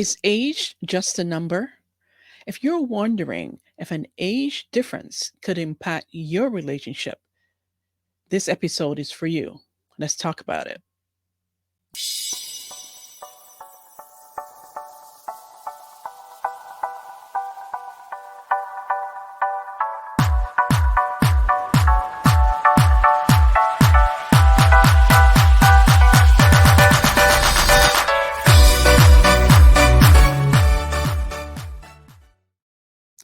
Is age just a number? If you're wondering if an age difference could impact your relationship, this episode is for you. Let's talk about it.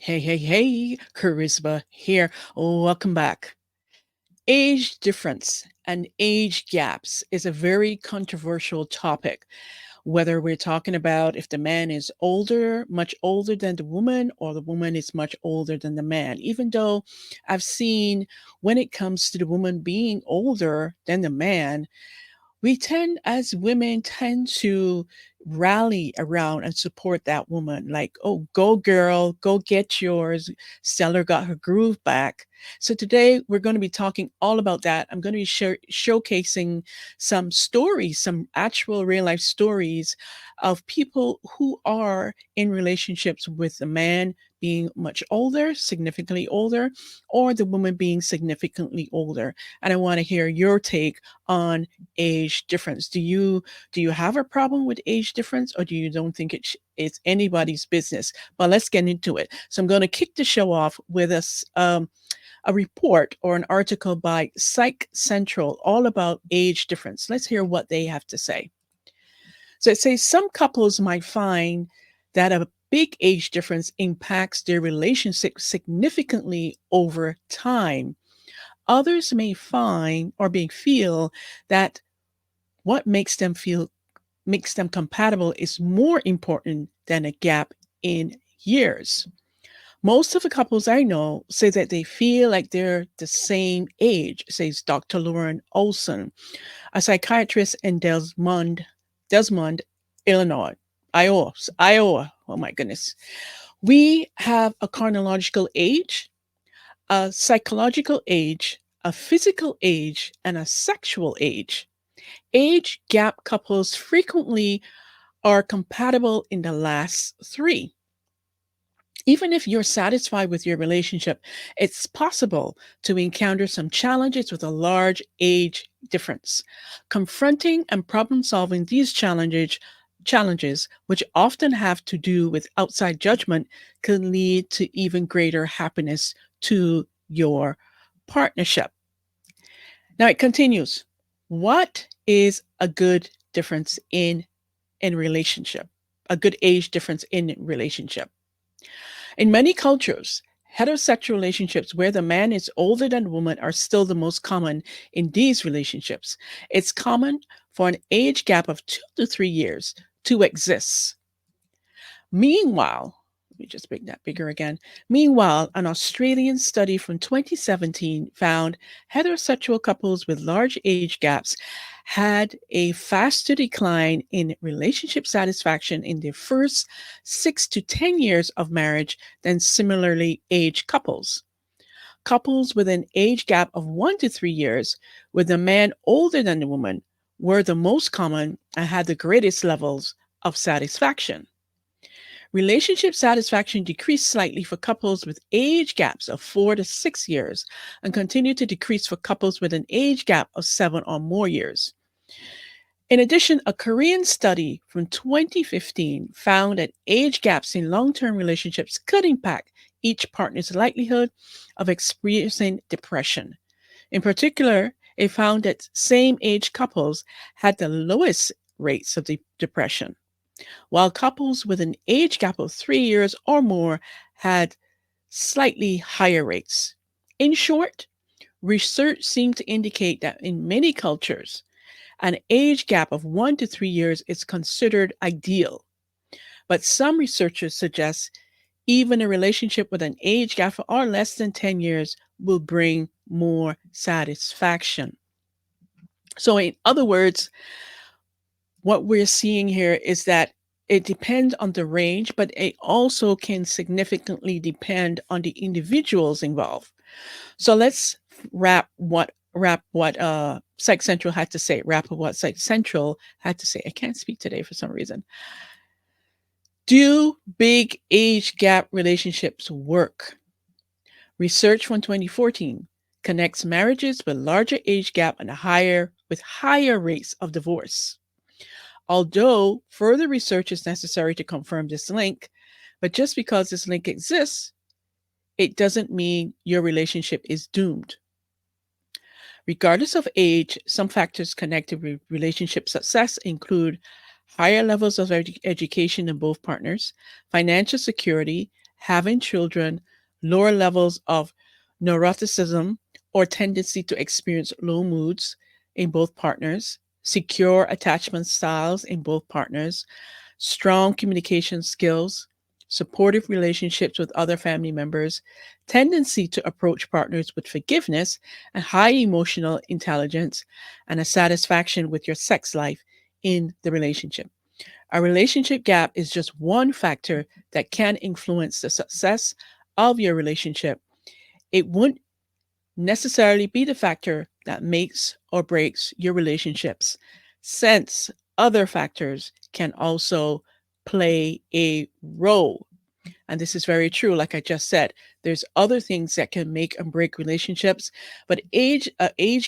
Hey, Kharisma here. Welcome back. Age difference and age gaps is a very controversial topic, whether we're talking about if the man is older, much older than the woman, or the woman is much older than the man. Even though I've seen when it comes to the woman being older than the man, we tend as women tend to rally around and support that woman like, oh, go girl, go get yours. Stella got her groove back. So today we're going to be talking all about that. I'm going to be showcasing some stories, some actual real life stories of people who are in relationships with the man being much older, significantly older, or the woman being significantly older. And I want to hear your take on age difference. Do you have a problem with age difference, or do you don't think it's anybody's business? But let's get into it. So I'm going to kick the show off with a report or an article by Psych Central all about age difference. Let's hear what they have to say. So it says some couples might find that a big age difference impacts their relationship significantly over time. Others may find or may feel that what makes them compatible is more important than a gap in years. Most of the couples I know say that they feel like they're the same age, says Dr. Lauren Olson, a psychiatrist in Desmond, Illinois, Iowa. Oh my goodness. We have a chronological age, a psychological age, a physical age, and a sexual age. Age gap couples frequently are compatible in the last three. Even if you're satisfied with your relationship, it's possible to encounter some challenges with a large age difference. Confronting and problem solving these challenges, which often have to do with outside judgment, can lead to even greater happiness to your partnership. Now it continues. What is a good difference in relationship? A good age difference in relationship. In many cultures, heterosexual relationships where the man is older than the woman are still the most common in these relationships. It's common for an age gap of 2 to 3 years to exist. Meanwhile, let me just make that bigger again. Meanwhile, an Australian study from 2017 found heterosexual couples with large age gaps had a faster decline in relationship satisfaction in their first 6 to 10 years of marriage than similarly aged couples. Couples with an age gap of 1 to 3 years, with the man older than the woman, were the most common and had the greatest levels of satisfaction. Relationship satisfaction decreased slightly for couples with age gaps of 4 to 6 years and continued to decrease for couples with an age gap of 7 or more years. In addition, a Korean study from 2015 found that age gaps in long term relationships could impact each partner's likelihood of experiencing depression. In particular, it found that same age couples had the lowest rates of depression, while couples with an age gap of 3 years or more had slightly higher rates. In short, research seemed to indicate that in many cultures, an age gap of 1 to 3 years is considered ideal. But some researchers suggest even a relationship with an age gap of or less than 10 years will bring more satisfaction. So, in other words, what we're seeing here is that it depends on the range, but it also can significantly depend on the individuals involved. So let's wrap what Psych Central had to say. Wrap up what Psych Central had to say. I can't speak today for some reason. Do big age gap relationships work? Research from 2014 connects marriages with larger age gap and higher rates of divorce. Although further research is necessary to confirm this link, but just because this link exists, it doesn't mean your relationship is doomed. Regardless of age, some factors connected with relationship success include higher levels of education in both partners, financial security, having children, lower levels of neuroticism or tendency to experience low moods in both partners, secure attachment styles in both partners, strong communication skills, supportive relationships with other family members, tendency to approach partners with forgiveness, and high emotional intelligence, and a satisfaction with your sex life in the relationship. A relationship gap is just one factor that can influence the success of your relationship. It won't necessarily be the factor that makes or breaks your relationships, since other factors can also play a role. And this is very true. Like I just said, there's other things that can make and break relationships, but age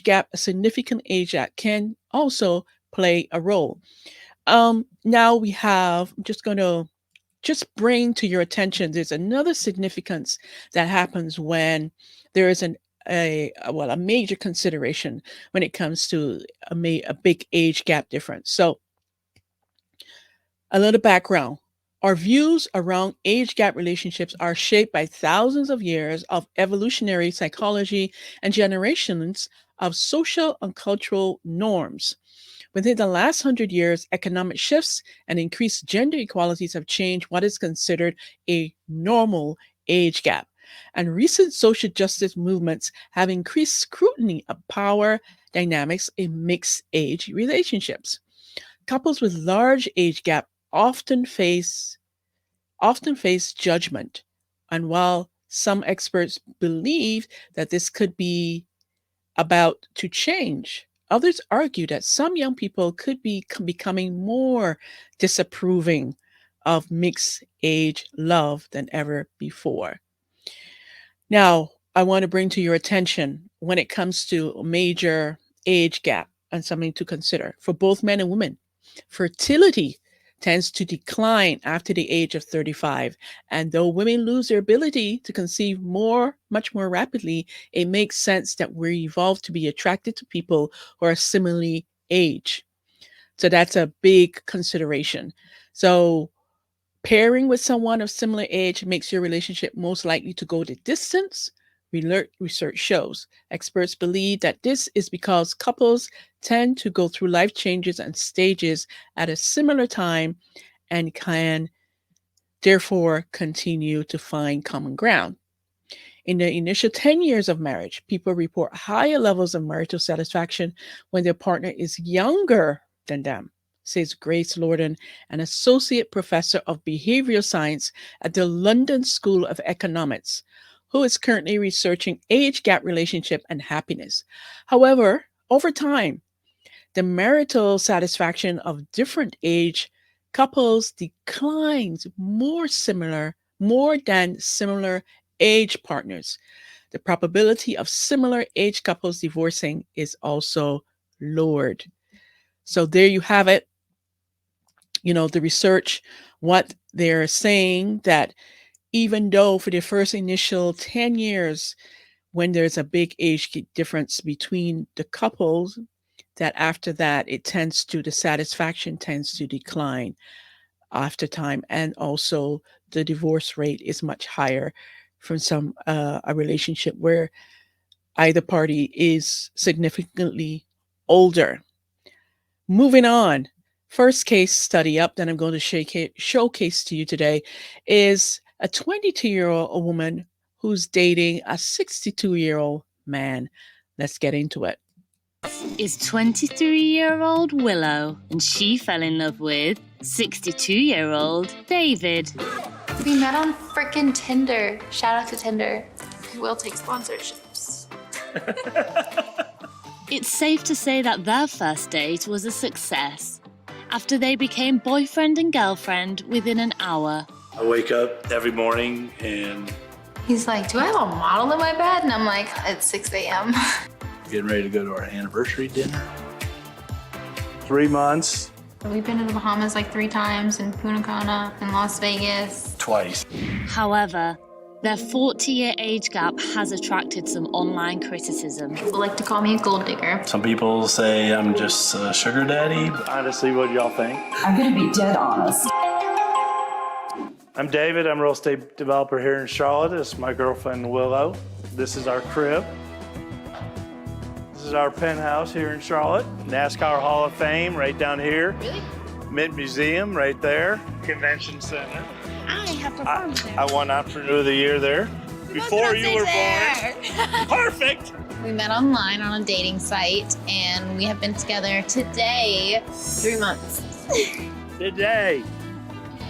gap, a significant age gap, can also play a role. Now we have, I'm just going to just bring to your attention, there's another significance that happens when there is a major consideration when it comes to a big age gap difference. So a little background. Our views around age gap relationships are shaped by thousands of years of evolutionary psychology and generations of social and cultural norms. Within the last 100 years, economic shifts and increased gender equalities have changed what is considered a normal age gap. And recent social justice movements have increased scrutiny of power dynamics in mixed age relationships. Couples with large age gap often face judgment. And while some experts believe that this could be about to change, others argue that some young people could be becoming more disapproving of mixed age love than ever before. Now, I want to bring to your attention when it comes to a major age gap and something to consider for both men and women. Fertility tends to decline after the age of 35. And though women lose their ability to conceive much more rapidly, it makes sense that we evolved to be attracted to people who are similarly aged. So that's a big consideration. So pairing with someone of similar age makes your relationship most likely to go the distance. Research shows. Experts believe that this is because couples tend to go through life changes and stages at a similar time and can therefore continue to find common ground. In the initial 10 years of marriage, people report higher levels of marital satisfaction when their partner is younger than them, says Grace Lorden, an associate professor of behavioral science at the London School of Economics, who is currently researching age gap relationship and happiness. However, over time, the marital satisfaction of different age couples declines more than similar age partners. The probability of similar age couples divorcing is also lowered. So there you have it. The research, what they're saying that even though for the first initial 10 years, when there's a big age difference between the couples, that after that, the satisfaction tends to decline after time. And also the divorce rate is much higher from a relationship where either party is significantly older. Moving on. First case study up that I'm going to showcase to you today is a 22-year-old woman who's dating a 62-year-old man. Let's get into it. Is 23-year-old Willow, and she fell in love with 62-year-old David. We met on frickin' Tinder. Shout out to Tinder. We'll take sponsorships. It's safe to say that their first date was a success. after they became boyfriend and girlfriend within an hour. I wake up every morning and He's like, do I have a model in my bed? And I'm like, it's 6 a.m. getting ready to go to our anniversary dinner. 3 months. We've been to the Bahamas like 3 times, in Punta Cana, in Las Vegas. Twice. However, their 40-year age gap has attracted some online criticism. People like to call me a gold digger. Some people say I'm just a sugar daddy. Honestly, what do y'all think? I'm gonna be dead honest. I'm David. I'm a real estate developer here in Charlotte. This is my girlfriend, Willow. This is our crib. This is our penthouse here in Charlotte. NASCAR Hall of Fame right down here. Really? Mint Museum right there. Convention Center. I have performed there. I won Entrepreneur of the Year there. Before you were born. Perfect. We met online on a dating site, and we have been together today 3 months. Today.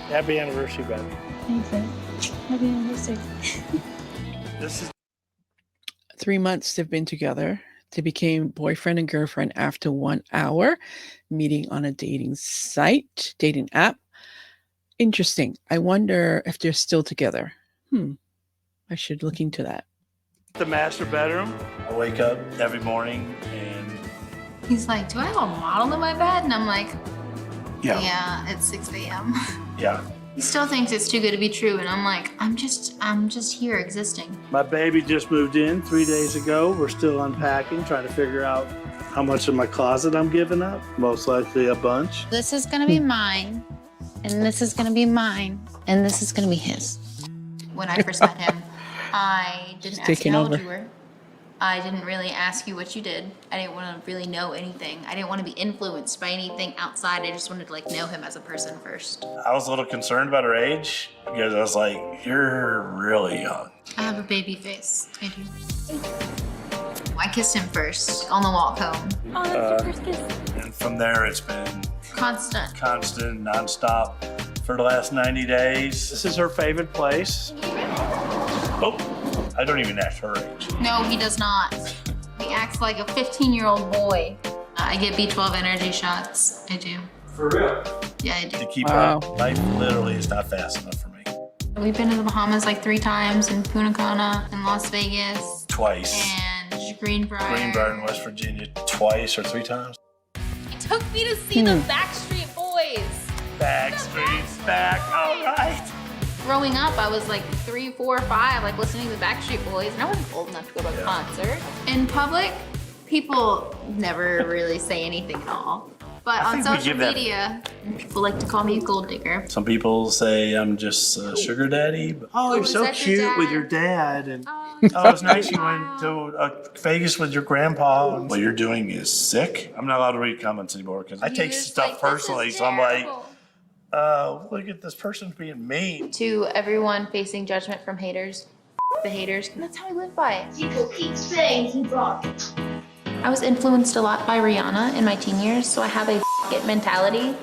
Happy anniversary, baby. Thanks, happy anniversary. This is 3 months they've been together. They became boyfriend and girlfriend after 1 hour, meeting on a dating site, dating app. Interesting. I wonder if they're still together. I should look into that. the master bedroom. I wake up every morning and He's like, do I have a model in my bed? And I'm like, yeah, it's 6 a.m. yeah. He still thinks it's too good to be true, and I'm like, I'm just here existing. My baby just moved in 3 days ago. We're still unpacking, trying to figure out how much of my closet I'm giving up. Most likely a bunch. This is gonna be mine, and this is gonna be mine, and this is gonna be his. When I first met him, I didn't ask you how old you were. I didn't really ask you what you did. I didn't want to really know anything. I didn't want to be influenced by anything outside. I just wanted to know him as a person first. I was a little concerned about her age because I was like, you're really young. I have a baby face. I do. I kissed him first on the walk home. Oh, that's your first kiss. And from there, it's been Constant. nonstop for the last 90 days. This is her favorite place. Oh, I don't even ask her age. No, he does not. He acts like a 15-year-old boy. I get B12 energy shots. I do. For real? Yeah, I do. To keep Wow. up, life literally is not fast enough for me. We've been to the Bahamas 3 times, in Punta Cana, in Las Vegas, Twice. and Greenbrier. Greenbrier in West Virginia twice or 3 times. He took me to see the Backstreet Boys. Backstreet's back, all right. Growing up, I was 3, 4, 5, listening to the Backstreet Boys, and I wasn't old enough to go to a concert. In public, people never really say anything at all. But on think we social give that- media, people like to call me a gold digger. Some people say I'm just a sugar daddy. Oh, you're is so that your cute with dad? your dad. And oh, it's nice you went to Vegas with your grandpa. What you're doing is sick. I'm not allowed to read comments anymore because I He take was stuff "This is personally. So I'm like, terrible." look at this person being mean. To everyone facing judgment from haters, the haters, and that's how I live by it. People keep saying he brought it. I was influenced a lot by Rihanna in my teen years, so I have a it mentality.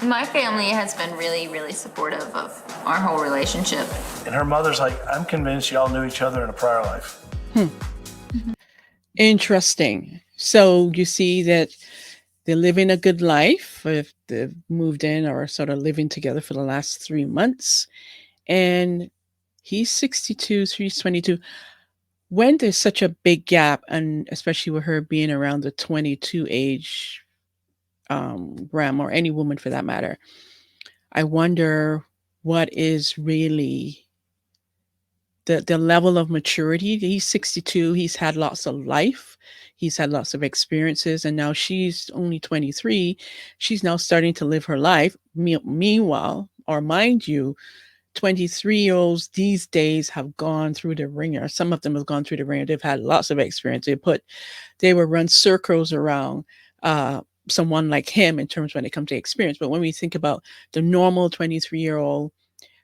My family has been really, really supportive of our whole relationship. And her mother's like, I'm convinced y'all knew each other in a prior life. Interesting. So you see that they're living a good life if they've moved in or sort of living together for the last 3 months. And he's 62, she's 22. When there's such a big gap, and especially with her being around the 22 age realm, or any woman for that matter, I wonder what is really the level of maturity. He's 62. He's had lots of life. He's had lots of experiences. And now she's only 23. She's now starting to live her life. Meanwhile, or mind you, 23-year-olds these days have gone through the ringer. Some of them have gone through the ringer. They've had lots of experience. They will run circles around someone like him in terms when it comes to experience. But when we think about the normal 23-year-old,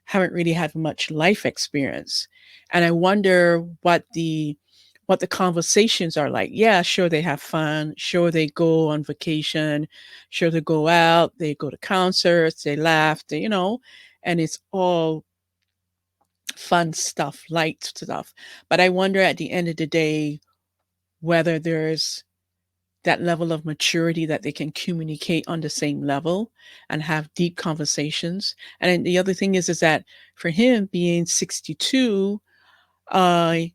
haven't really had much life experience. And I wonder what the conversations are like. Yeah, sure, they have fun. Sure, they go on vacation. Sure, they go out. They go to concerts. They laugh. And it's all fun stuff, light stuff. But I wonder at the end of the day whether there's that level of maturity that they can communicate on the same level and have deep conversations. And then the other thing is that for him being 62, I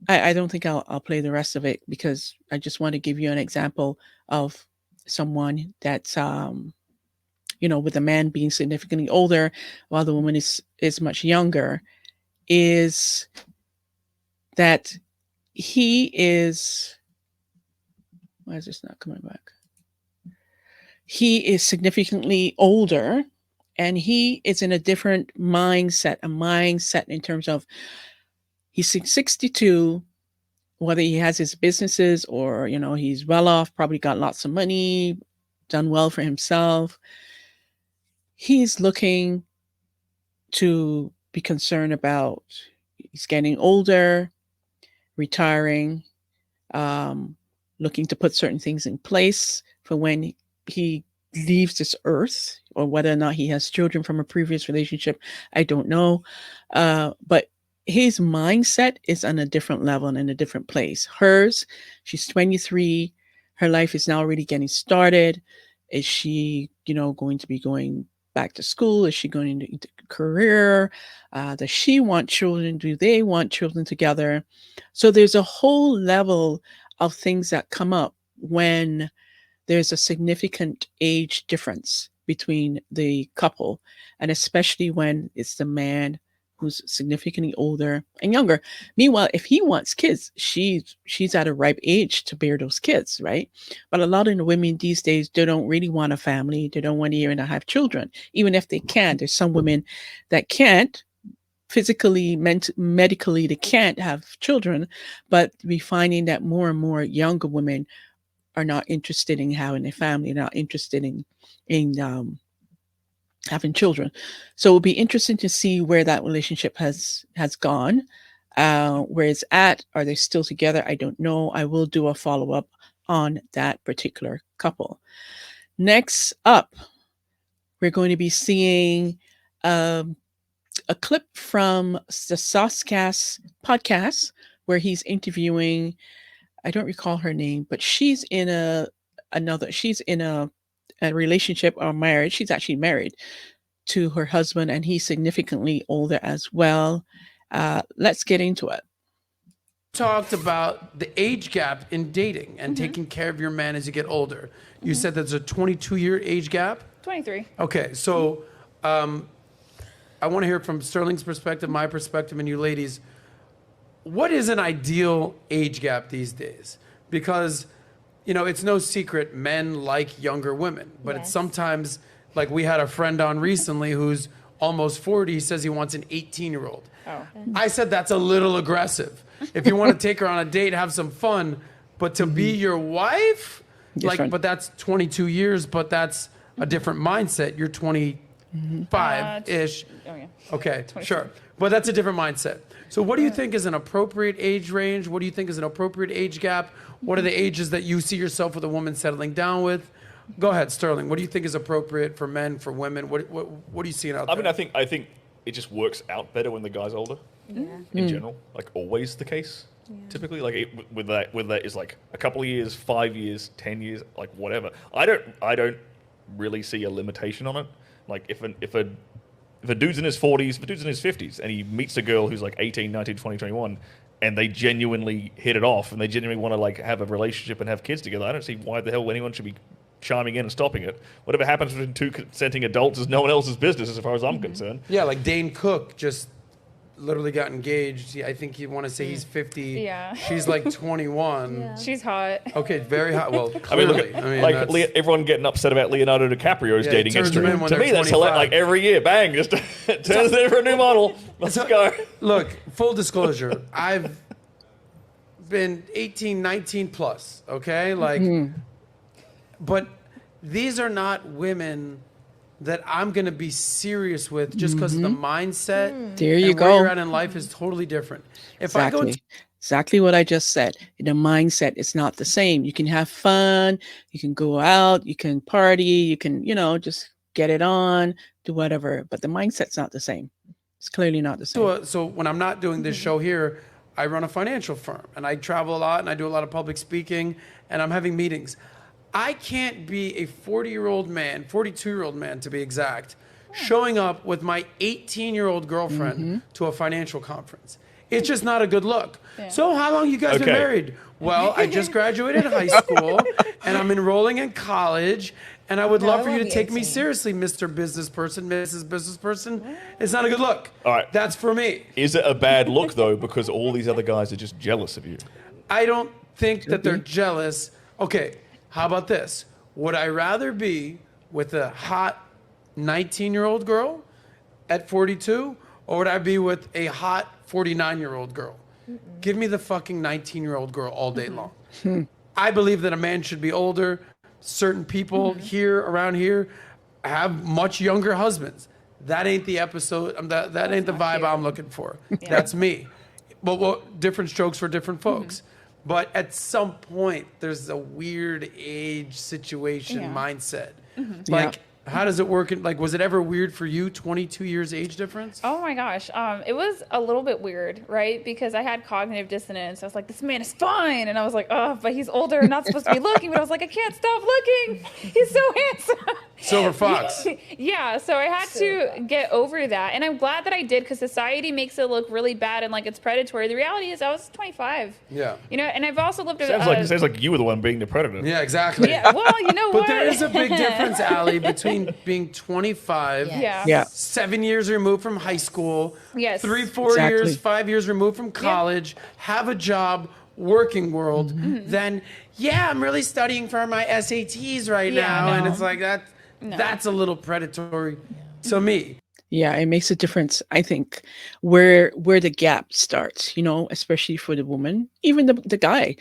don't think I'll play the rest of it, because I just want to give you an example of someone that's, with a man being significantly older while the woman is much younger, is that he is, why is this not coming back? He is significantly older, and he is in a different mindset in terms of he's 62, whether he has his businesses or, he's well off, probably got lots of money, done well for himself. He's looking to be concerned about, he's getting older, retiring, looking to put certain things in place for when he leaves this earth, or whether or not he has children from a previous relationship, I don't know. But his mindset is on a different level and in a different place. Hers, she's 23. Her life is now already getting started. Is she, going to be going back to school? Is she going into career? Does she want children? Do they want children together? So there's a whole level of things that come up when there's a significant age difference between the couple, and especially when it's the man who's significantly older and younger. Meanwhile, if he wants kids, she's at a ripe age to bear those kids, right? But a lot of the women these days, they don't really want a family. They don't want to even have children, even if they can. There's some women that can't physically, medically, they can't have children, but we're finding that more and more younger women are not interested in having a family, not interested in having children. So it'll be interesting to see where that relationship has gone, where it's at. Are they still together? I don't know. I will do a follow-up on that particular couple. Next up, we're going to be seeing a clip from the Saucecast podcast where he's interviewing, I don't recall her name, but she's in a relationship or marriage. She's actually married to her husband, and he's significantly older as well. Let's get into it. Talked about the age gap in dating and taking care of your man as you get older. You said there's a 22-year age gap? 23. Okay, so I want to hear from Sterling's perspective, my perspective, and you ladies. What is an ideal age gap these days? Because, it's no secret men like younger women, but it's sometimes, like we had a friend on recently who's almost 40, he says he wants an 18-year-old. Oh. I said that's a little aggressive. If you want to take her on a date, have some fun, but to be your wife, but that's 22 years, but that's a different mindset. You're 25-ish. Okay, 24. Sure. But that's a different mindset. So what do you think is an appropriate age range? What do you think is an appropriate age gap? What are the ages that you see yourself with a woman settling down with? Go ahead, Sterling. What do you think is appropriate for men, for women? What are you seeing out there? I mean, I think it just works out better when the guy's older. Yeah. In general, like always the case. Yeah. Typically, like with that is like a couple of years, 5 years, 10 years, like whatever. I don't really see a limitation on it. Like if a dude's in his 40s, if a dude's in his 50s, and he meets a girl who's like 18, 19, 20, 21, and they genuinely hit it off, and they genuinely want to like have a relationship and have kids together, I don't see why the hell anyone should be chiming in and stopping it. Whatever happens between two consenting adults is no one else's business as far as I'm concerned. Yeah, like Dane Cook just literally got engaged. I think you want to say he's 50. Yeah. She's like 21. Yeah. She's hot. Okay, very hot. Well, clearly. Everyone getting upset about Leonardo DiCaprio's dating history. To me, that's hilarious. Like every year, bang, just turns in for a new model. Let's go. Look, full disclosure, I've been 18, 19 plus, okay? Like, but these are not women that I'm going to be serious with just because of the mindset. There you and go. Where you're at in life is totally different. Exactly what I just said. The mindset is not the same. You can have fun. You can go out. You can party. You can, just get it on, do whatever. But the mindset's not the same. It's clearly not the same. So when I'm not doing this show here, I run a financial firm and I travel a lot and I do a lot of public speaking and I'm having meetings. I can't be a 40-year-old man, 42-year-old man to be exact, showing up with my 18-year-old girlfriend to a financial conference. It's just not a good look. Yeah. So how long you guys been married? Well, I just graduated high school and I'm enrolling in college and I would love for you to take me seriously, Mr. Business Person, Mrs. Business Person. It's not a good look. All right. That's for me. Is it a bad look, though, because all these other guys are just jealous of you? I don't think that they're jealous. Okay, how about this? Would I rather be with a hot 19-year-old girl at 42, or would I be with a hot 49-year-old girl? Give me the fucking 19-year-old girl all day long. I believe that a man should be older. Certain people around here have much younger husbands. That ain't the episode. That ain't the vibe I'm looking for. Yeah. That's me. But different strokes for different folks. But at some point, there's a weird age situation mindset. Like, how does it work? Was it ever weird for you, 22 years age difference? Oh my gosh. It was a little bit weird, right? Because I had cognitive dissonance. I was like, this man is fine. And I was like, oh, but he's older and not supposed to be looking. But I was like, I can't stop looking. He's so handsome. Silver fox. Yeah, so I had to get over that. And I'm glad that I did, because society makes it look really bad and like it's predatory. The reality is I was 25. Yeah. And I've also lived sounds like you were the one being the predator. Yeah, exactly. Yeah, well, you know what? But there is a big difference, Allie, between being 25, 7 years removed from high school, 3-4 years, 5 years removed from college, have a job, working world, then I'm really studying for my SATs right now. And it's like that's a little predatory to me. Yeah, it makes a difference, I think, where the gap starts, especially for the woman, even the guy,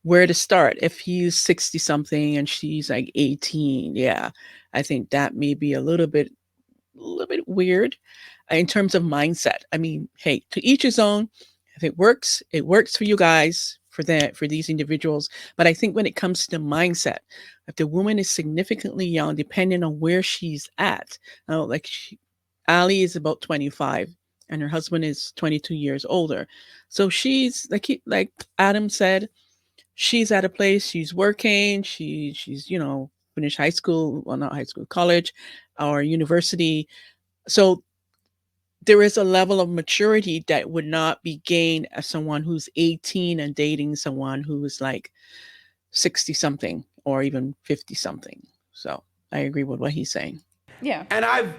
where to start. If he's 60 something and she's like 18, I think that may be a little bit weird in terms of mindset. I mean, hey, to each his own. If it works for you guys, for these individuals. But I think when it comes to mindset, if the woman is significantly young, depending on where she's at, Ali is about 25 and her husband is 22 years older. So she's like Adam said, she's at a place, she's working, she's finished high school, well, not high school, college or university. So there is a level of maturity that would not be gained as someone who's 18 and dating someone who is like 60 something or even 50 something. So I agree with what he's saying. Yeah. And I've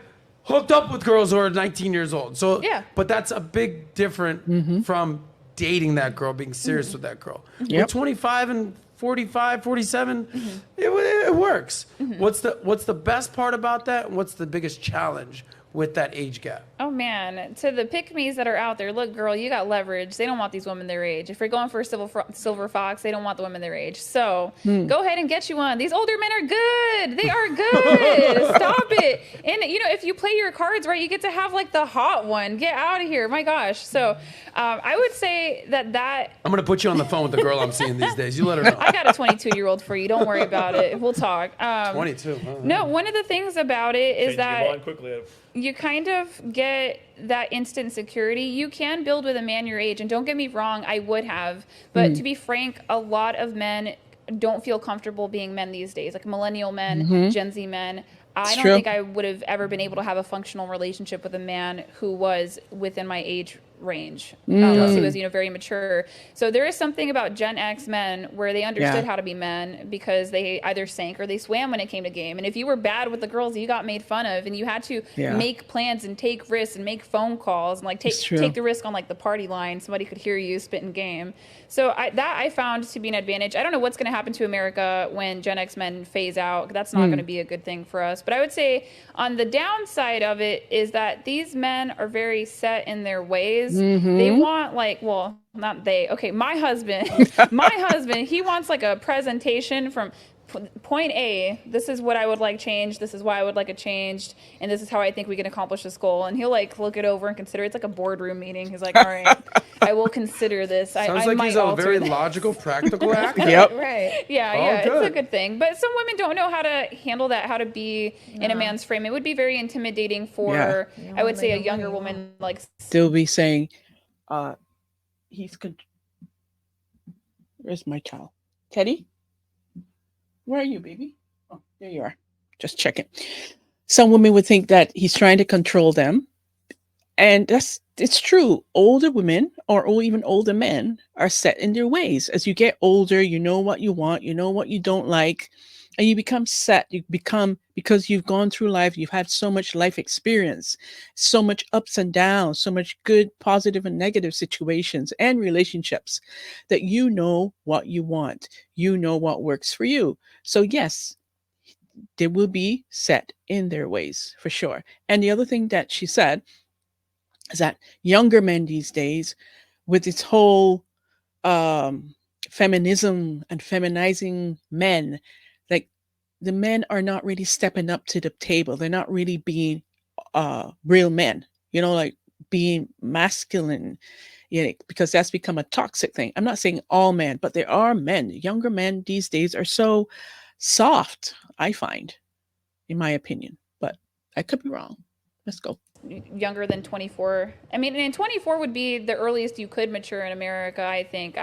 hooked up with girls who are 19 years old. So, but that's a big different from dating that girl, being serious with that girl. With 25 and 45, 47, it works. What's the best part about that? What's the biggest challenge with that age gap? Oh man, to the pick-me's that are out there, look, girl, you got leverage. They don't want these women their age. If you're going for a silver fox, they don't want the women their age. So go ahead and get you one. These older men are good. They are good. Stop it. And if you play your cards right, you get to have like the hot one. Get out of here. My gosh. So I would say that I'm going to put you on the phone with the girl I'm seeing these days. You let her know. I got a 22-year-old for you. Don't worry about it. We'll talk. 22. No, one of the things about it is that quickly. you kind of get that instant security. You can build with a man your age, and don't get me wrong, I would have. But to be frank, a lot of men don't feel comfortable being men these days, like millennial men, Gen Z men. I don't think I would have ever been able to have a functional relationship with a man who was within my age range, unless he was, very mature. So there is something about Gen X men where they understood how to be men because they either sank or they swam when it came to game. And if you were bad with the girls, you got made fun of, and you had to make plans and take risks and make phone calls and like take the risk on like the party line. Somebody could hear you spitting game. So I found to be an advantage. I don't know what's going to happen to America when Gen X men phase out. That's not going to be a good thing for us. But I would say on the downside of it is that these men are very set in their ways. They want not they. Okay, my husband, he wants like a presentation from point A. This is what I would like changed. This is why I would like it changed. And this is how I think we can accomplish this goal. And he'll like look it over and consider. It's like a boardroom meeting. He's like, all right, I will consider this. Sounds I like might he's a very this. Logical, practical actor. Right. Yeah, good. it's a good thing. But some women don't know how to handle that, how to be in a man's frame. It would be very intimidating for, I would say, a younger woman. Like they'll be saying, Where's my towel? Teddy? Where are you, baby? Oh, there you are. Just checking. Some women would think that he's trying to control them. And it's true. Older women or even older men are set in their ways. As you get older, you know what you want, you know what you don't like, and you become set. You become, because you've gone through life, you've had so much life experience, so much ups and downs, so much good, positive, and negative situations and relationships, that you know what you want. You know what works for you. So yes, they will be set in their ways for sure. And the other thing that she said is that younger men these days, with this whole feminism and feminizing men, like, the men are not really stepping up to the table. They're not really being real men, like being masculine, because that's become a toxic thing. I'm not saying all men, but there are men. Younger men these days are so soft, I find, in my opinion, but I could be wrong. Let's go. Younger than 24. I mean, and 24 would be the earliest you could mature in America, I think.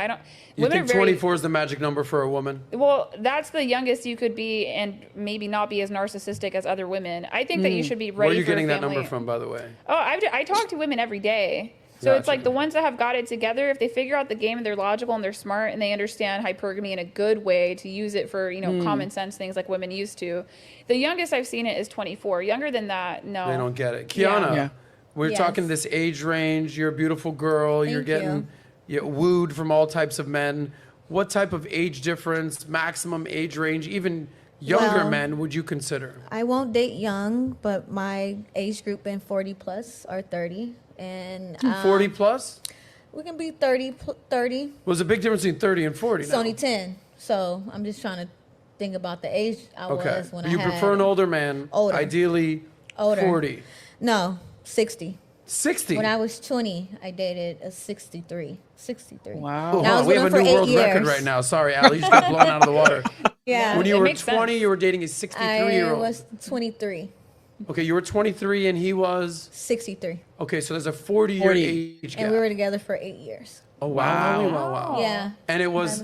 You think 24 is the magic number for a woman? Well, that's the youngest you could be, and maybe not be as narcissistic as other women. I think that you should be ready. Where are you for getting a that family. number from, by the way? Oh, I talk to women every day. So it's like the ones that have got it together, if they figure out the game and they're logical and they're smart and they understand hypergamy in a good way to use it for, common sense things like women used to. The youngest I've seen it is 24. Younger than that, no. They don't get it. Kiana, we're talking this age range. You're a beautiful girl. You're getting wooed from all types of men. What type of age difference, maximum age range, even younger men would you consider? I won't date young, but my age group in 40 plus or 30. And 40 plus? We can be 30. Well, there's a big difference between 30 and 40 It's now. only 10. So I'm just trying to think about the age I was when You prefer an older man, ideally older. 40. No, 60. 60? When I was 20, I dated a 63. Wow. And I was we with have a him new for world 8 years. record right now. Sorry, Al, you just got blown out of the water. Yeah. When you It were makes 20, sense. you were dating a 63-year-old. I was 23. Okay, you were 23 and he was? 63. Okay, so there's a 40-year age gap. And we were together for 8 years. Oh, wow. Yeah. And it was,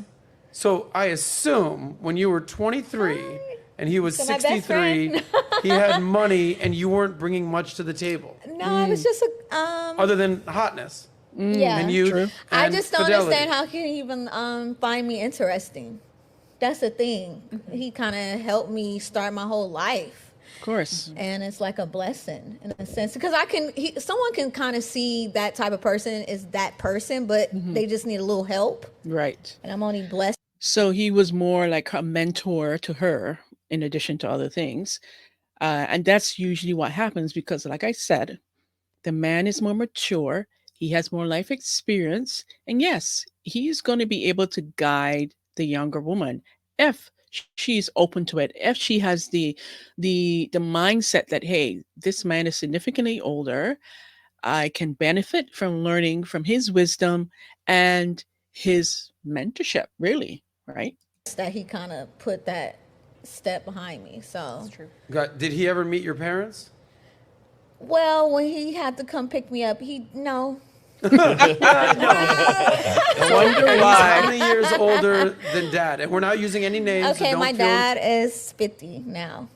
so I assume when you were 23 and he was So my best 63, he had money and you weren't bringing much to the table. No, I was just Other than hotness. yeah. And youth I and just don't fidelity. understand how he even find me interesting. That's the thing. He kind of helped me start my whole life. Of course. And it's like a blessing in a sense, because someone can kind of see that type of person is that person, but they just need a little help. Right. And I'm only blessed. So he was more like a mentor to her, in addition to other things. And that's usually what happens because, like I said, the man is more mature. He has more life experience. And yes, he's going to be able to guide the younger woman if she's open to it, if she has the mindset that, hey, this man is significantly older, I can benefit from learning from his wisdom and his mentorship, really, right? That he kind of put that step behind me. So That's true. Did he ever meet your parents? well, when he had to come pick me up, no. I wonder And he's why. how many years older than dad? And we're not using any names. so Okay, don't my feel- dad is 50 now.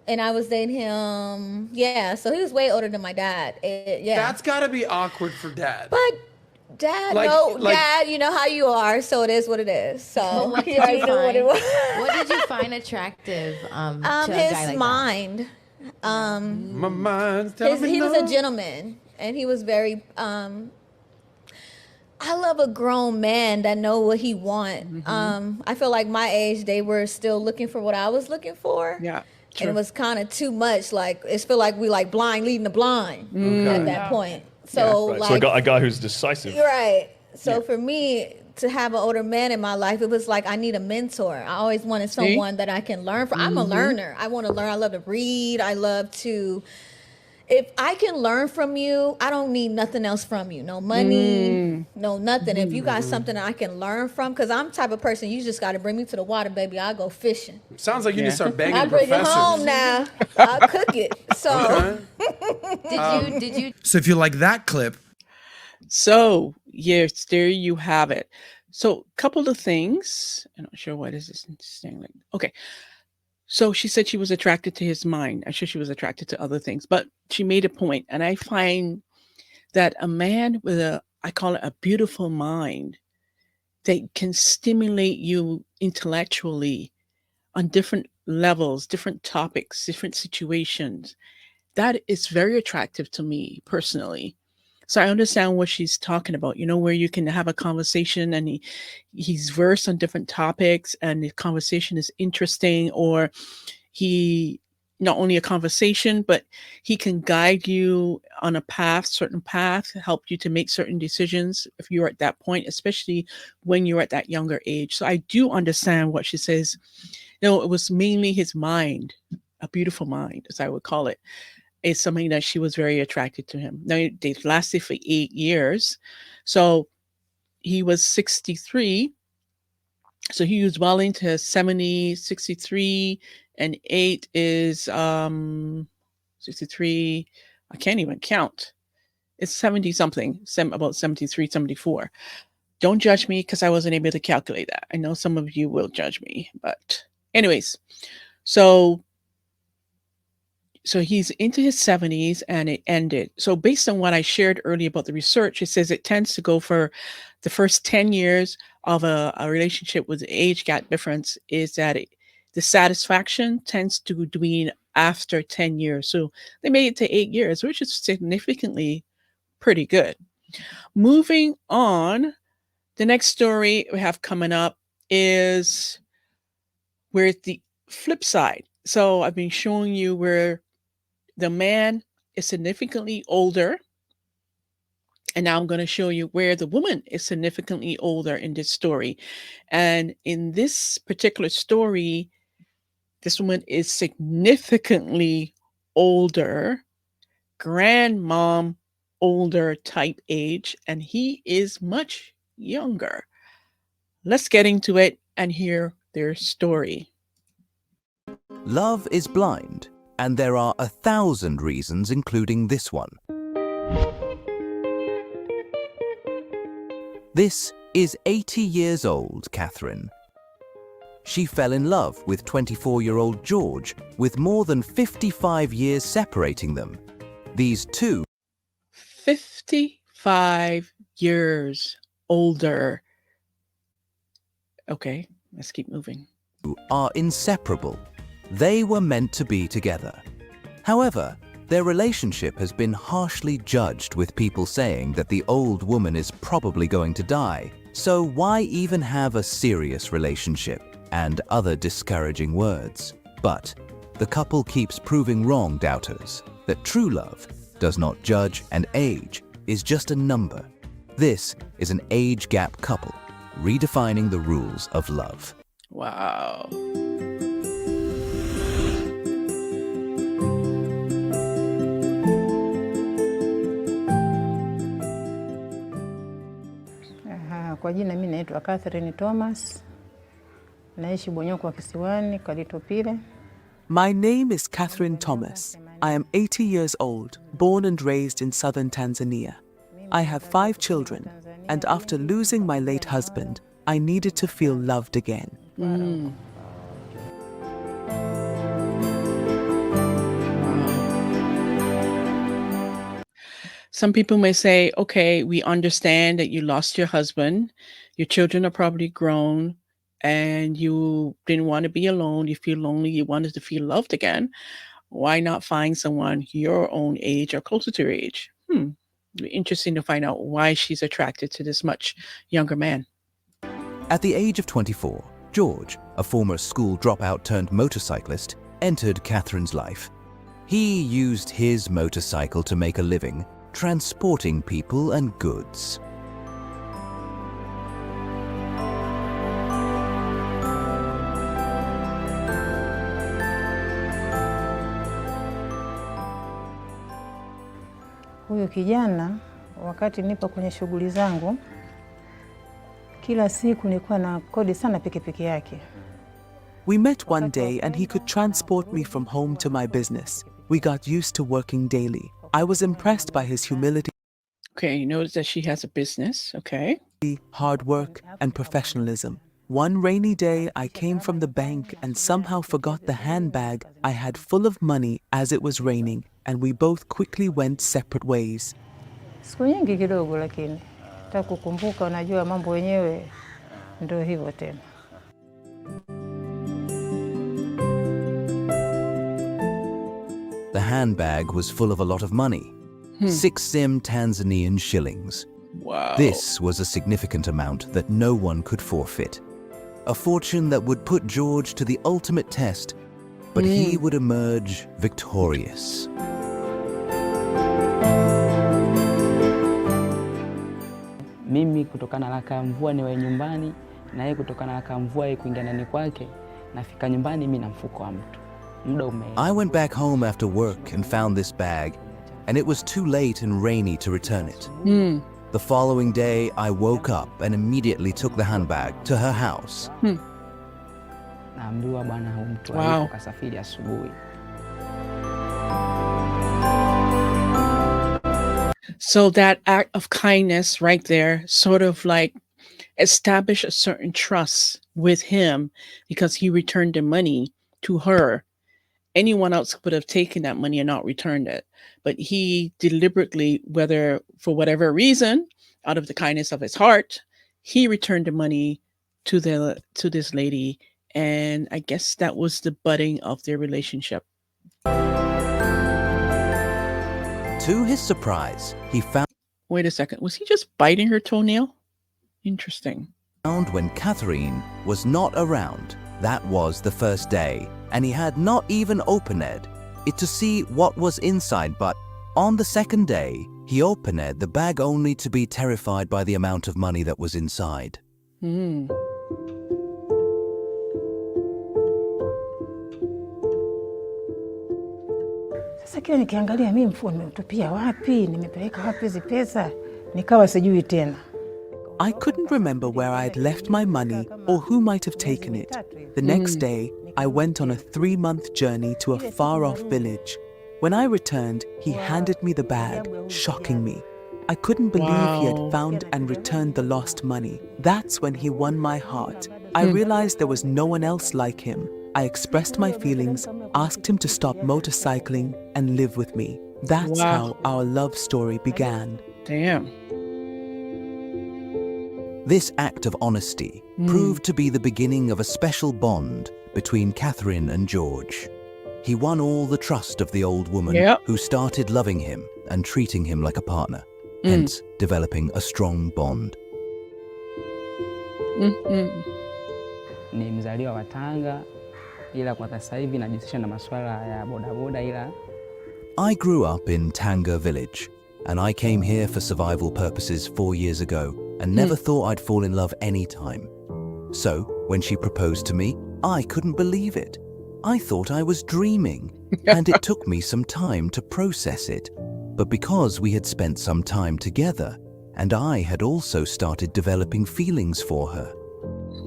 And I was dating him, so he was way older than my dad. That's got to be awkward for dad. But Dad, Dad, you know how you are, so it is what it is. So But what he did already you knew what it find? was. What did you find attractive to a guy His like mind. My mind's telling me He was no. a gentleman, and he was very. I love a grown man that know what he want. I feel like my age, they were still looking for what I was looking for. Yeah. And it was kind of too much. Like it feel like we like blind leading the blind at that point. So Right. like So I got a guy who's decisive. right. So for me to have an older man in my life, it was like I need a mentor. I always wanted someone that I can learn from. I'm a learner. I want to learn. I love to read. I love to. If I can learn from you, I don't need nothing else from you. No money, no nothing. If you got something that I can learn from, because I'm the type of person, you just got to bring me to the water, baby. I'll go fishing. Sounds like you need to start banging I bring it professors. home now. I'll cook it. So Did you So if you like that clip, So, yes, there you have it. So a couple of things. I'm not sure why this is saying like, okay. So she said she was attracted to his mind. I'm sure she was attracted to other things, but she made a point. And I find that a man with I call it a beautiful mind that can stimulate you intellectually on different levels, different topics, different situations, that is very attractive to me personally. So I understand what she's talking about, where you can have a conversation and he's versed on different topics and the conversation is interesting, or he not only a conversation, but he can guide you on a certain path, help you to make certain decisions if you're at that point, especially when you're at that younger age. So I do understand what she says. It was mainly his mind, a beautiful mind, as I would call it. Is something that she was very attracted to him. Now, they lasted for 8 years. So he was 63. So he was well into 70, 63, and 8 is 63. I can't even count. It's 70 something, about 73, 74. Don't judge me because I wasn't able to calculate that. I know some of you will judge me, but anyways, so he's into his 70s and it ended. So based on what I shared earlier about the research, it says it tends to go for the first 10 years of a relationship with age gap difference is that the satisfaction tends to dwindle after 10 years. So they made it to 8 years, which is significantly pretty good. Moving on, the next story we have coming up is where the flip side. So I've been showing you where the man is significantly older. And now I'm going to show you where the woman is significantly older in this story. And in this particular story, this woman is significantly older, grandmom older type age, and he is much younger. Let's get into it and hear their story. Love is blind, and there are 1,000 reasons, including this one. This is 80 years old Catherine. She fell in love with 24-year-old George, with more than 55 years separating them. These two 55 years older. Okay, let's keep moving. Are inseparable. They were meant to be together. However, their relationship has been harshly judged, with people saying that the old woman is probably going to die. So why even have a serious relationship? And other discouraging words. But the couple keeps proving wrong doubters that true love does not judge and age is just a number. This is an age gap couple, redefining the rules of love. Wow. Kwa jina mimi naitwa Catherine Thomas. Naishi Bonyokwa Kisiwani, Kalitopile. My name is Catherine Thomas. I am 80 years old, born and raised in southern Tanzania. I have 5 children, and after losing my late husband, I needed to feel loved again. Some people may say, okay, we understand that you lost your husband, your children are probably grown, and you didn't want to be alone, you feel lonely, you wanted to feel loved again. Why not find someone your own age or closer to your age? It'd be interesting to find out why she's attracted to this much younger man. At the age of 24, George, a former school dropout turned motorcyclist, entered Catherine's life. He used his motorcycle to make a living, transporting people and goods. Huyu kijana, wakati nipo kwenye shughuli zangu, kila siku nilikuwa na kodi sana pikipiki yake. We met one day and he could transport me from home to my business. We got used to working daily. I was impressed by his humility. Okay, you notice that she has a business. Okay. Hard work, and professionalism. One rainy day, I came from the bank and somehow forgot the handbag I had full of money as it was raining, and we both quickly went separate ways. Siku nyingi kidogo, lakini takukumbuka, unajua mambo wenyewe ndio hivyo tena. The handbag was full of a lot of money. 6 Sim Tanzanian shillings. Wow. This was a significant amount that no one could forfeit. A fortune that would put George to the ultimate test, but he would emerge victorious. Mimi kutokana na kamvua niwe nyumbani, na yeye kutokana na kamvua yeye kuingia ndani kwake, nafika nyumbani mimi na mfuko wa mtu. I went back home after work and found this bag, and it was too late and rainy to return it. The following day, I woke up and immediately took the handbag to her house. Naambiwa bwana huyu mtu Wow. kasafiri asubuhi. So that act of kindness right there sort of like established a certain trust with him because he returned the money to her. Anyone else would have taken that money and not returned it. But he deliberately, whether for whatever reason, out of the kindness of his heart, he returned the money to this lady. And I guess that was the budding of their relationship. To his surprise, he found Wait a second. Was he just biting her toenail? Interesting. when Catherine was not around. That was the first day, and he had not even opened it to see what was inside, but on the second day, he opened the bag only to be terrified by the amount of money that was inside. Sasa kile nikiangalia mimi mfuko nimeutupia wapi, nimepeleka wapi hizi pesa, nikawa sijui tena. I couldn't remember where I had left my money or who might have taken it. The next day, I went on a 3-month journey to a far-off village. When I returned, he handed me the bag, shocking me. I couldn't believe he had found and returned the lost money. That's when he won my heart. I realized there was no one else like him. I expressed my feelings, asked him to stop motorcycling and live with me. That's how our love story began. Damn. This act of honesty proved to be the beginning of a special bond between Catherine and George. He won all the trust of the old woman who started loving him and treating him like a partner, hence developing a strong bond. Ni mzaliwa wa Tanga, ila kwa sasa hivi najihusisha na masuala ya bodaboda ila. I grew up in Tanga village, and I came here for survival purposes 4 years ago and never thought I'd fall in love anytime. So, when she proposed to me, I couldn't believe it. I thought I was dreaming, and it took me some time to process it. But because we had spent some time together, and I had also started developing feelings for her,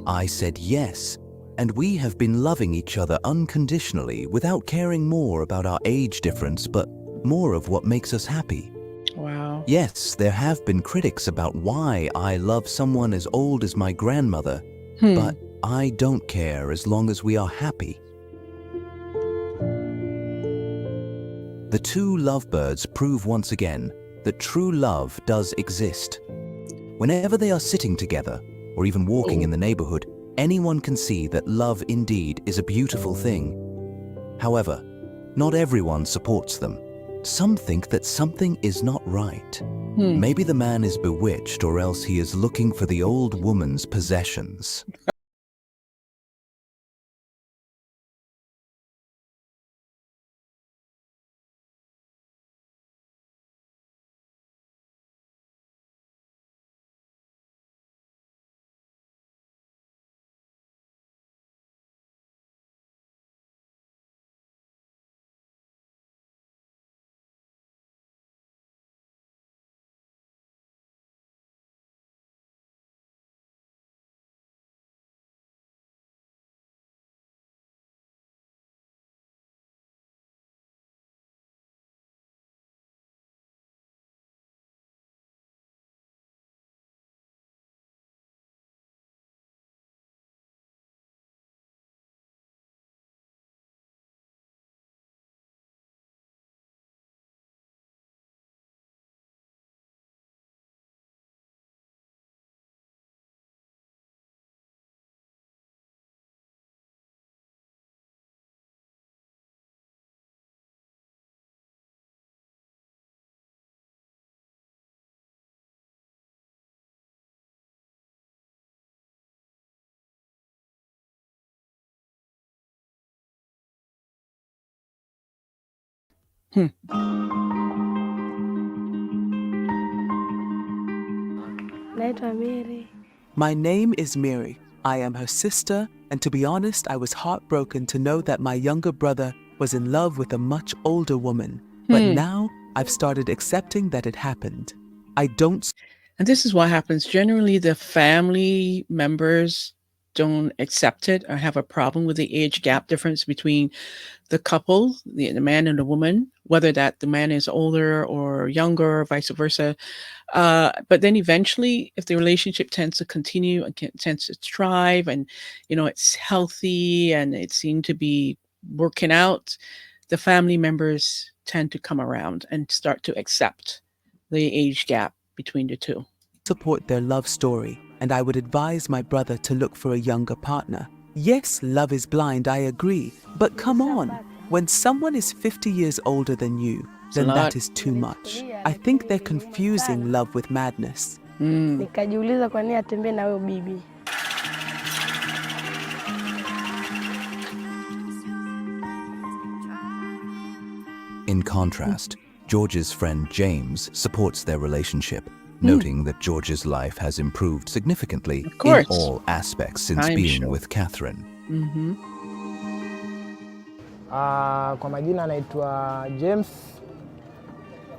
I said yes, and we have been loving each other unconditionally without caring more about our age difference, but more of what makes us happy. Wow. Yes, there have been critics about why I love someone as old as my grandmother, but I don't care as long as we are happy. The two lovebirds prove once again that true love does exist. Whenever they are sitting together, or even walking in the neighborhood, anyone can see that love indeed is a beautiful thing. However, not everyone supports them. Some think that something is not right. Maybe the man is bewitched, or else he is looking for the old woman's possessions. My name is Miri. I am her sister, and to be honest, I was heartbroken to know that my younger brother was in love with a much older woman. But now I've started accepting that it happened. I don't. And this is what happens. Generally, the family members don't accept it or have a problem with the age gap difference between the couple, the man and the woman, whether that the man is older or younger or vice versa. But then eventually, if the relationship tends to continue and tends to thrive and, it's healthy and it seemed to be working out, the family members tend to come around and start to accept the age gap between the two. Support their love story, and I would advise my brother to look for a younger partner. Yes, love is blind, I agree. But come on, when someone is 50 years older than you, then that is too much. I think they're confusing love with madness. Nikajiuliza kwa nini atembee na huyo bibi. In contrast, George's friend James supports their relationship, noting that George's life has improved significantly in all aspects since being with Catherine. Kwa majina naitwa James.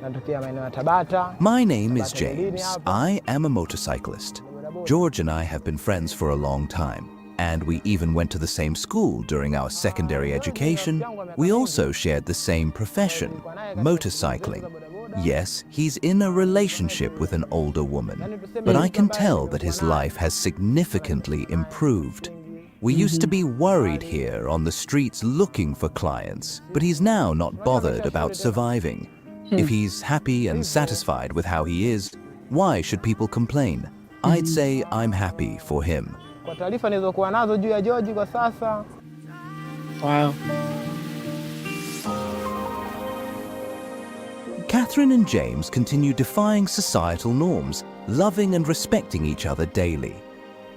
Natokea maeneo ya Tabata. My name is James. I am a motorcyclist. George and I have been friends for a long time, and we even went to the same school during our secondary education. We also shared the same profession, motorcycling. Yes, he's in a relationship with an older woman, but I can tell that his life has significantly improved. We used to be worried here on the streets looking for clients, but he's now not bothered about surviving. If he's happy and satisfied with how he is, why should people complain? I'd say I'm happy for him. Kwa taarifa nilizokuwa nazo juu ya George kwa sasa. Wow. Catherine and James continue defying societal norms, loving and respecting each other daily.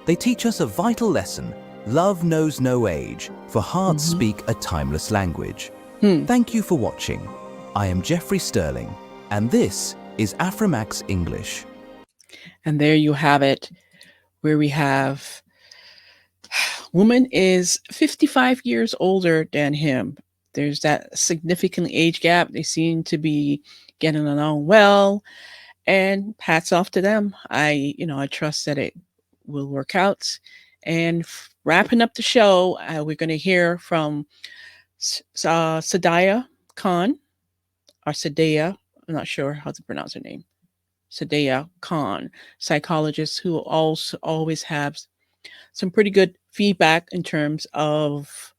They teach us a vital lesson: love knows no age, for hearts speak a timeless language. Thank you for watching. I am Jeffrey Sterling, and this is Aframax English. And there you have it, where we have woman is 55 years older than him. There's that significant age gap. They seem to be getting along well, and hats off to them. I trust that it will work out. And wrapping up the show, we're going to hear from Sadaya Khan, or Sadaya. I'm not sure how to pronounce her name. Sadaya Khan, psychologist who also always has some pretty good feedback in terms of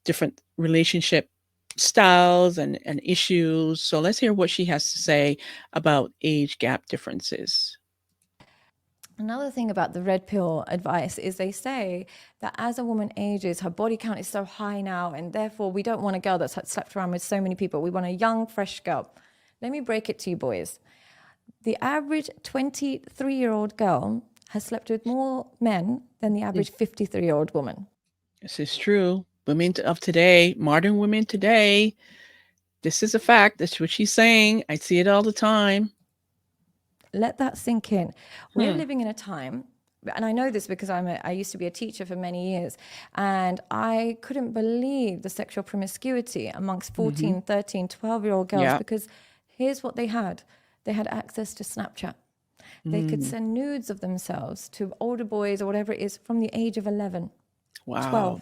different relationship styles and issues. So let's hear what she has to say about age gap differences. Another thing about the red pill advice is they say that as a woman ages, her body count is so high now, and therefore we don't want a girl that's slept around with so many people. We want a young, fresh girl. Let me break it to you boys. The average 23-year-old girl has slept with more men than the average 53-year-old woman. This is true. Women of today, modern women today, this is a fact. That's what she's saying. I see it all the time. Let that sink in. We're living in a time, and I know this because I used to be a teacher for many years, and I couldn't believe the sexual promiscuity amongst 14, 13, 12-year-old girls, because here's what they had. They had access to Snapchat. They could send nudes of themselves to older boys or whatever it is from the age of 11, 12.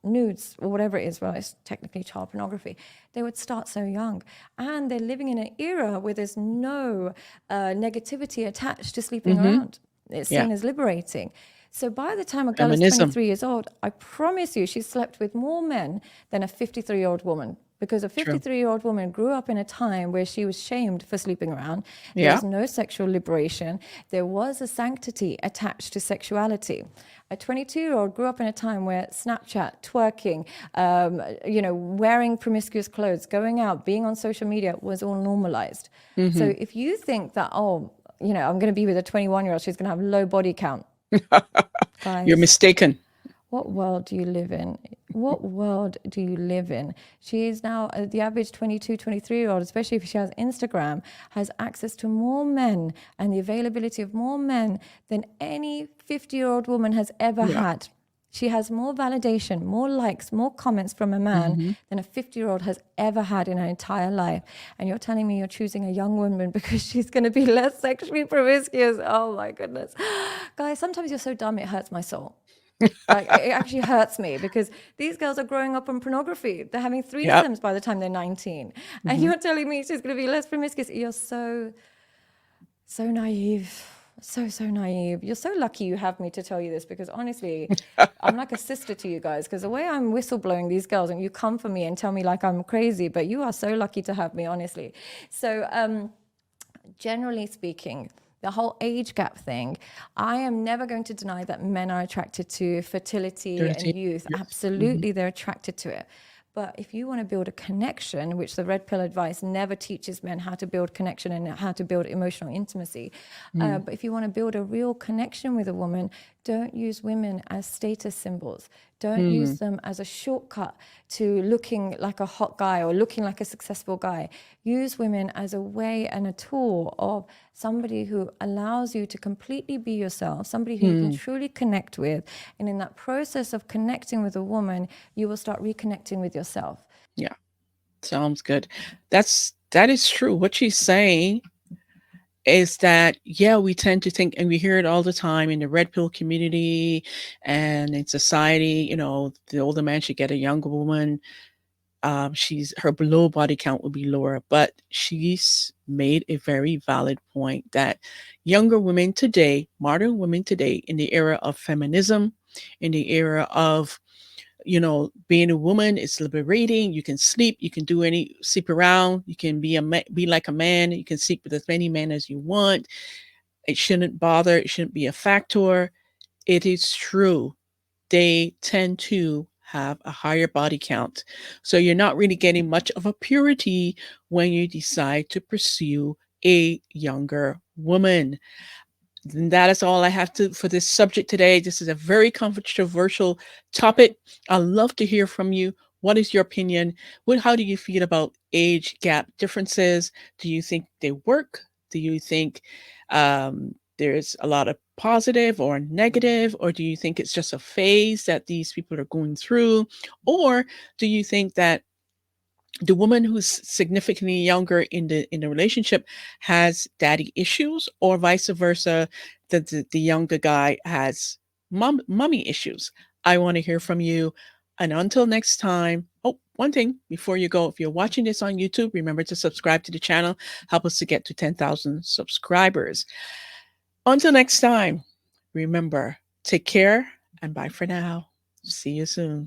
Nudes or whatever it is, well, it's technically child pornography. They would start so young, and they're living in an era where there's no negativity attached to sleeping around. It's seen as liberating. So by the time a girl is 23 years old, I promise you she's slept with more men than a 53-year-old woman, because a 53-year-old woman grew up in a time where she was shamed for sleeping around. There was no sexual liberation. There was a sanctity attached to sexuality. A 22-year-old grew up in a time where Snapchat, twerking, wearing promiscuous clothes, going out, being on social media was all normalized. So if you think that, I'm going to be with a 21-year-old, she's going to have low body count. Guys, you're mistaken. what world do you live in? What world do you live in? She is now, the average 22, 23-year-old, especially if she has Instagram, has access to more men and the availability of more men than any 50-year-old woman has ever had. She has more validation, more likes, more comments from a man than a 50-year-old has ever had in her entire life. And you're telling me you're choosing a young woman because she's going to be less sexually promiscuous. Oh my goodness. Guys, sometimes you're so dumb it hurts my soul. Like, it actually hurts me because these girls are growing up on pornography. They're having threesomes by the time they're 19. And you're telling me she's going to be less promiscuous. You're so naive. So naive. You're so lucky you have me to tell you this because honestly, I'm like a sister to you guys because the way I'm whistleblowing these girls and you come for me and tell me like I'm crazy, but you are so lucky to have me, honestly. So generally speaking, the whole age gap thing, I am never going to deny that men are attracted to fertility and youth. Yes. Absolutely, they're attracted to it. But if you want to build a connection, which the red pill advice never teaches men how to build connection and how to build emotional intimacy. But if you want to build a real connection with a woman, don't use women as status symbols. Don't use them as a shortcut to looking like a hot guy or looking like a successful guy. Use women as a way and a tool of somebody who allows you to completely be yourself, somebody who you can truly connect with. And in that process of connecting with a woman, you will start reconnecting with yourself. Yeah, sounds good. That is true. What she's saying is that, yeah, we tend to think, and we hear it all the time in the red pill community and in society, you know, the older man should get a younger woman. Her low body count will be lower, but she's made a very valid point that younger women today, modern women today, in the era of feminism, in the era of, you know, being a woman is liberating. You can sleep, you can sleep around, you can be like a man, you can sleep with as many men as you want. It shouldn't bother, it shouldn't be a factor. It is true. They tend to have a higher body count. So you're not really getting much of a purity when you decide to pursue a younger woman. And that is all I have for this subject today. This is a very controversial topic. I'd love to hear from you. What is your opinion? How do you feel about age gap differences? Do you think they work? Do you think there's a lot of positive or negative? Or do you think it's just a phase that these people are going through? Or do you think that the woman who's significantly younger in the relationship has daddy issues, or vice versa, the younger guy has mommy issues? I want to hear from you. And until next time, one thing before you go, if you're watching this on YouTube, remember to subscribe to the channel. Help us to get to 10,000 subscribers. Until next time, remember, take care and bye for now. See you soon.